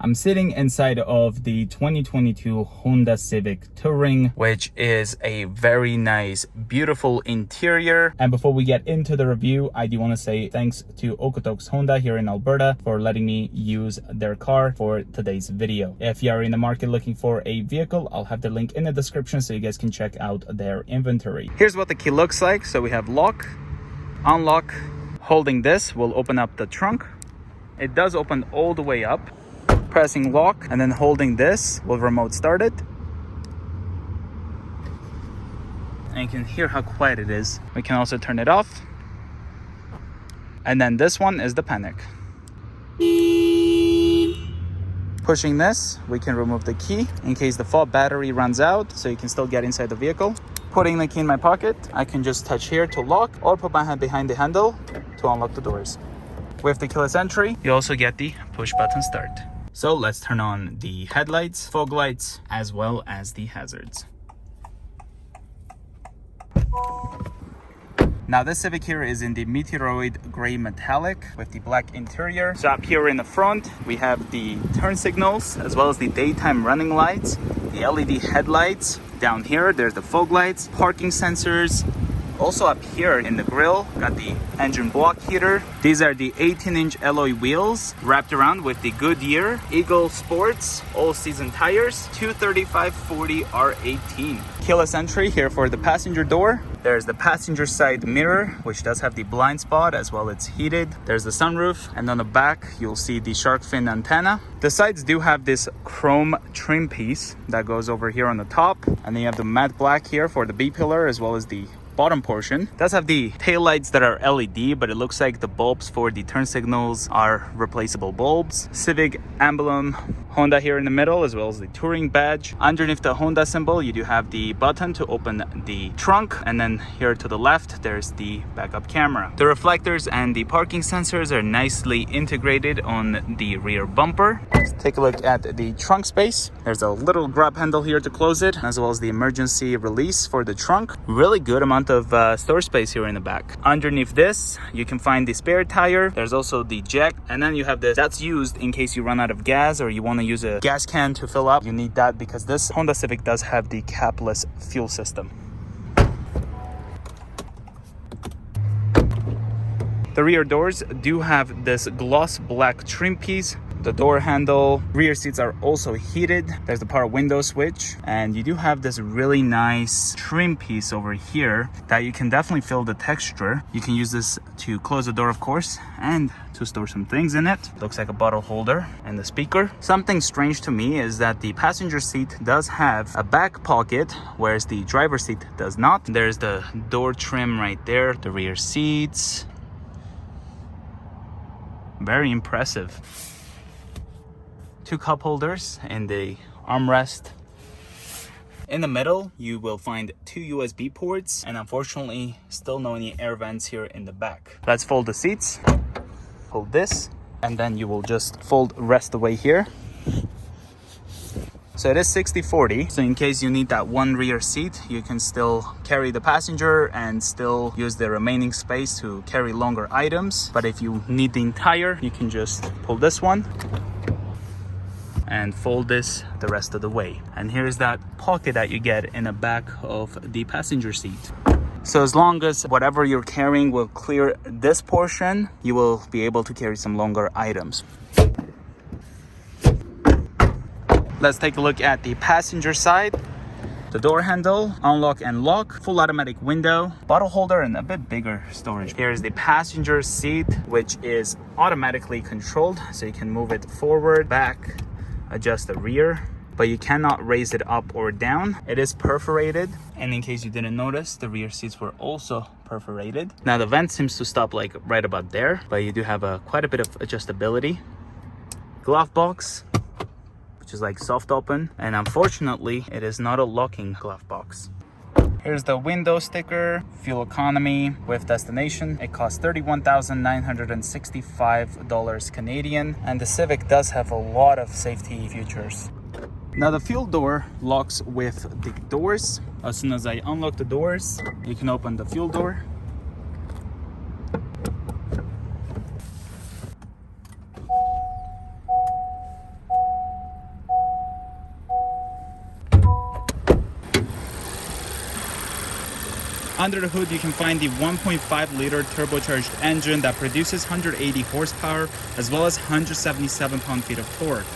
I'm sitting inside of the 2022 Honda Civic Touring, which is a very nice, beautiful interior. And before we get into the review, I do want to say thanks to POGAuto Honda here in Alberta for letting me use their car for today's video. If you are in the market looking for a vehicle, I'll have the link in the description so you guys can check out their inventory. Here's what the key looks like. So we have lock, unlock. Holding this will open up the trunk. It does open all the way up. Pressing lock and then holding this will remote start it. And you can hear how quiet it is. We can also turn it off. And then this one is the panic. Pushing this, we can remove the key in case the fob battery runs out, so you can still get inside the vehicle. Putting the key in my pocket, I can just touch here to lock or put my hand behind the handle to unlock the doors. With the keyless entry, you also get the push button start. So let's turn on the headlights, fog lights, as well as the hazards. Now this Civic here is in the Meteoroid Gray Metallic with the black interior. So up here in the front, we have the turn signals, as well as the daytime running lights, the LED headlights. Down here, there's the fog lights, parking sensors. Also up here in the grille, got the engine block heater. These are the 18-inch alloy wheels wrapped around with the Goodyear Eagle Sports all-season tires, 235/40 R18. Keyless entry here for the passenger door. There's the passenger side mirror, which does have the blind spot as well. It's heated. There's the sunroof, and on the back you'll see the shark fin antenna. The sides do have this chrome trim piece that goes over here on the top, and then you have the matte black here for the B-pillar as well as the bottom portion. It does have the tail lights that are LED, but it looks like the bulbs for the turn signals are replaceable bulbs. Civic emblem, Honda here in the middle, as well as the Touring badge. Underneath the Honda symbol, you do have the button to open the trunk, and then here to the left, there's the backup camera. The reflectors and the parking sensors are nicely integrated on the rear bumper. Let's take a look at the trunk space. There's a little grab handle here to close it, as well as the emergency release for the trunk. Really good amount of storage space here in the back. Underneath this, you can find the spare tire. There's also the jack, and then you have this that's used in case you run out of gas or you want to use a gas can to fill up. You need that because this Honda Civic does have the capless fuel system. The rear doors do have this gloss black trim piece. The door handle, rear seats are also heated. There's the power window switch, and you do have this really nice trim piece over here that you can definitely feel the texture. You can use this to close the door, of course, and to store some things in it. Looks like a bottle holder and the speaker. Something strange to me is that the passenger seat does have a back pocket, whereas the driver's seat does not. There's the door trim right there. The rear seats, very impressive. Two cup holders and the armrest. In the middle, you will find two USB ports, and unfortunately, still no any air vents here in the back. Let's fold the seats. Hold this, and then you will just fold rest away here. So it is 60/40. So in case you need that one rear seat, you can still carry the passenger and still use the remaining space to carry longer items. But if you need the entire, you can just pull this one and fold this the rest of the way. And here's that pocket that you get in the back of the passenger seat. So as long as whatever you're carrying will clear this portion, you will be able to carry some longer items. Let's take a look at the passenger side. The door handle, unlock and lock, full automatic window, bottle holder, and a bit bigger storage. Here's the passenger seat, which is automatically controlled, so you can move it forward, back, adjust the rear, but you cannot raise it up or down. It is perforated, and in case you didn't notice, the rear seats were also perforated. Now the vent seems to stop like right about there, but you do have quite a bit of adjustability. Glove box, which is like soft open, and unfortunately it is not a locking glove box. Here's the window sticker, fuel economy with destination. It costs $31,965 Canadian, and the Civic does have a lot of safety features. Now the fuel door locks with the doors. As soon as I unlock the doors, you can open the fuel door. Under the hood, you can find the 1.5 liter turbocharged engine that produces 180 horsepower as well as 177 pound-feet of torque.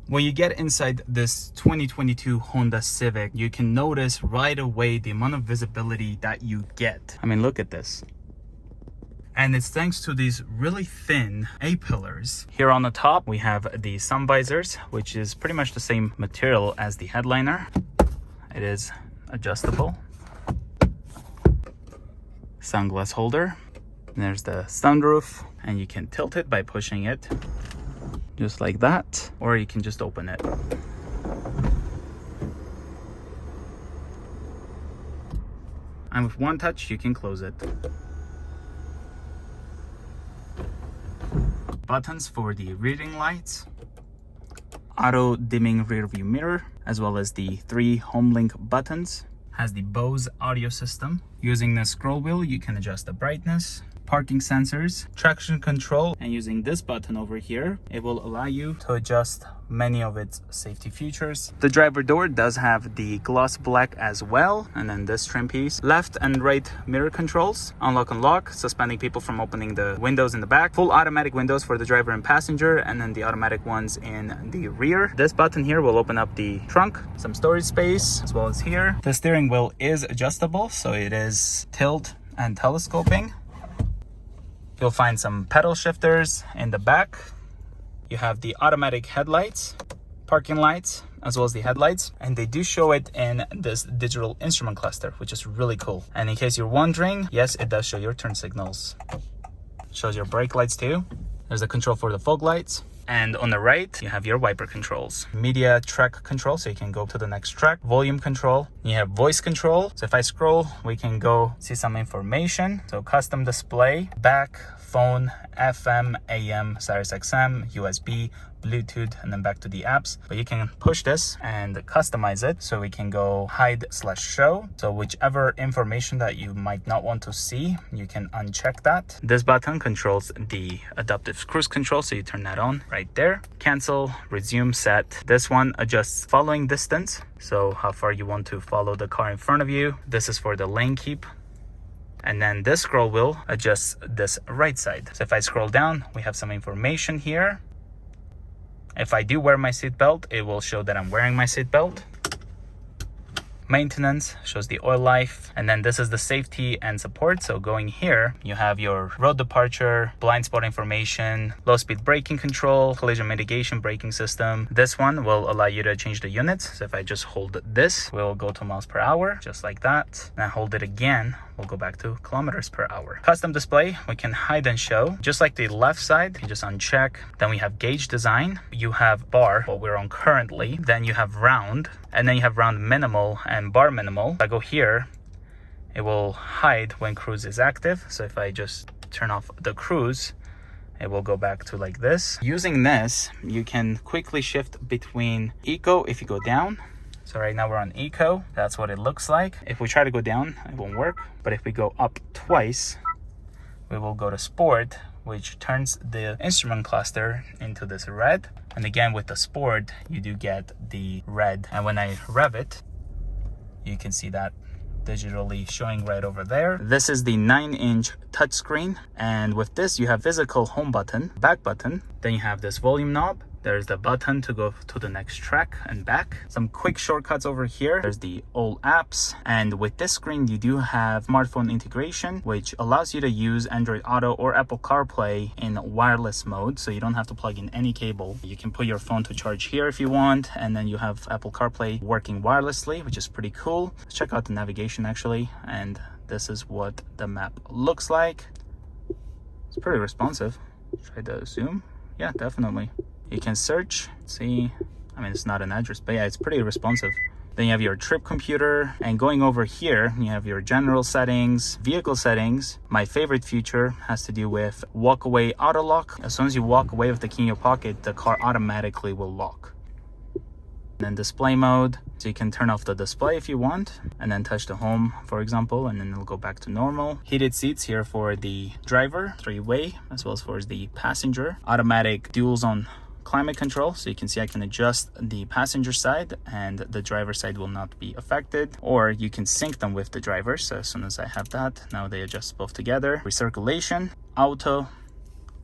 When you get inside this 2022 Honda Civic, you can notice right away the amount of visibility that you get. I mean, look at this. And it's thanks to these really thin A-pillars. Here on the top, we have the sun visors, which is pretty much the same material as the headliner. It is adjustable. Sunglass holder. And there's the sunroof, and you can tilt it by pushing it. Just like that, or you can just open it. And with one touch, you can close it. Buttons for the reading lights, auto dimming rear view mirror, as well as the 3 home link buttons. Has the Bose audio system. Using the scroll wheel, you can adjust the brightness, parking sensors, traction control, and using this button over here, it will allow you to adjust many of its safety features. The driver door does have the gloss black as well, and then this trim piece. Left and right mirror controls, unlock and lock, suspending people from opening the windows in the back, full automatic windows for the driver and passenger, and then the automatic ones in the rear. This button here will open up the trunk, some storage space, as well as here. The steering wheel is adjustable, so it is tilt and telescoping. You'll find some pedal shifters in the back. You have the automatic headlights, parking lights, as well as the headlights. And they do show it in this digital instrument cluster, which is really cool. And in case you're wondering, yes, it does show your turn signals. Shows your brake lights too. There's a control for the fog lights. And on the right, you have your wiper controls. Media track control, so you can go to the next track. Volume control. You have voice control. So if I scroll, we can go see some information. So custom display, back, phone, FM, AM, Sirius XM, USB, Bluetooth, and then back to the apps. But you can push this and customize it, so we can go hide/show. So whichever information that you might not want to see, you can uncheck that. This button controls the adaptive cruise control, so you turn that on right there. Cancel, resume, set. This one adjusts following distance, so how far you want to follow the car in front of you. This is for the lane keep. And then this scroll wheel adjusts this right side. So if I scroll down, we have some information here. If I do wear my seatbelt, it will show that I'm wearing my seatbelt. Maintenance shows the oil life, and then this is the safety and support. So going here, you have your road departure, blind spot information, low speed braking control, collision mitigation braking system. This one will allow you to change the units. So if I just hold this, we'll go to miles per hour, just like that. And I hold it again, we'll go back to kilometers per hour. Custom display, we can hide and show. Just like the left side, you just uncheck. Then we have gauge design. You have bar, what we're on currently. Then you have round, and then you have round minimal and bar minimal. If I go here, it will hide when cruise is active. So if I just turn off the cruise, it will go back to like this. Using this, you can quickly shift between eco if you go down. So right now we're on eco, that's what it looks like. If we try to go down, it won't work. But if we go up twice, we will go to sport, which turns the instrument cluster into this red. And again, with the sport, you do get the red. And when I rev it, you can see that digitally showing right over there. This is the 9-inch touchscreen. And with this, you have physical home button, back button. Then you have this volume knob. There's the button to go to the next track and back. Some quick shortcuts over here. There's the all apps. And with this screen, you do have smartphone integration, which allows you to use Android Auto or Apple CarPlay in wireless mode. So you don't have to plug in any cable. You can put your phone to charge here if you want. And then you have Apple CarPlay working wirelessly, which is pretty cool. Let's check out the navigation actually. And this is what the map looks like. It's pretty responsive. Try to zoom. Yeah, definitely. You can search, see, I mean, it's not an address, but yeah, it's pretty responsive. Then you have your trip computer, and going over here, you have your general settings, vehicle settings. My favorite feature has to do with walk away auto lock. As soon as you walk away with the key in your pocket, the car automatically will lock. And then display mode, so you can turn off the display if you want, and then touch the home, for example, and then it'll go back to normal. Heated seats here for the driver, 3-way, as well as for the passenger. Automatic dual zone climate control. So you can see I can adjust the passenger side and the driver side will not be affected, or you can sync them with the driver. So as soon as I have that, now they adjust both together. Recirculation, auto,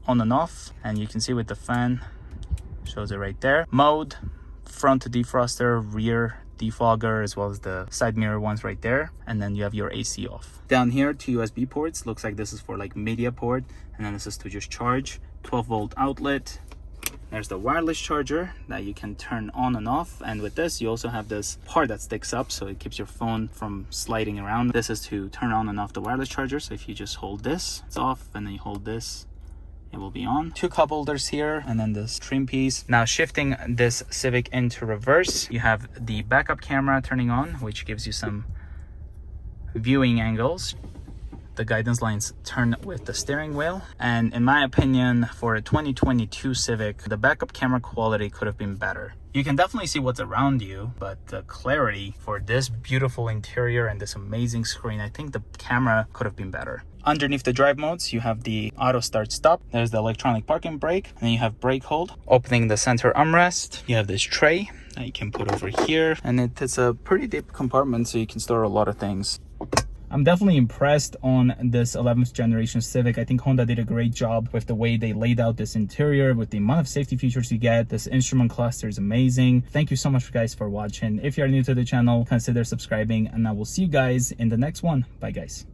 on and off, and you can see with the fan, shows it right there. Mode, front defroster, rear defogger, as well as the side mirror ones right there. And then you have your AC off. Down here, 2 USB ports. Looks like this is for like media port, and then this is to just charge. 12-volt outlet. There's the wireless charger that you can turn on and off, and with this you also have this part that sticks up, so it keeps your phone from sliding around. This is to turn on and off the wireless charger, so if you just hold this, it's off, and then you hold this, it will be on. 2 cup holders here, and then this trim piece. Now shifting this Civic into reverse, you have the backup camera turning on, which gives you some viewing angles. The guidance lines turn with the steering wheel, and in my opinion, for a 2022 Civic, the backup camera quality could have been better. You can definitely see what's around you, but the clarity for this beautiful interior and this amazing screen, I think the camera could have been better. Underneath the drive modes, you have the auto start stop. There's the electronic parking brake, and then you have brake hold. Opening the center armrest, you have this tray that you can put over here, and it's a pretty deep compartment, so you can store a lot of things. I'm definitely impressed on this 11th generation Civic. I think Honda did a great job with the way they laid out this interior, with the amount of safety features you get. This instrument cluster is amazing. Thank you so much guys for watching. If you're new to the channel, consider subscribing, and I will see you guys in the next one. Bye guys.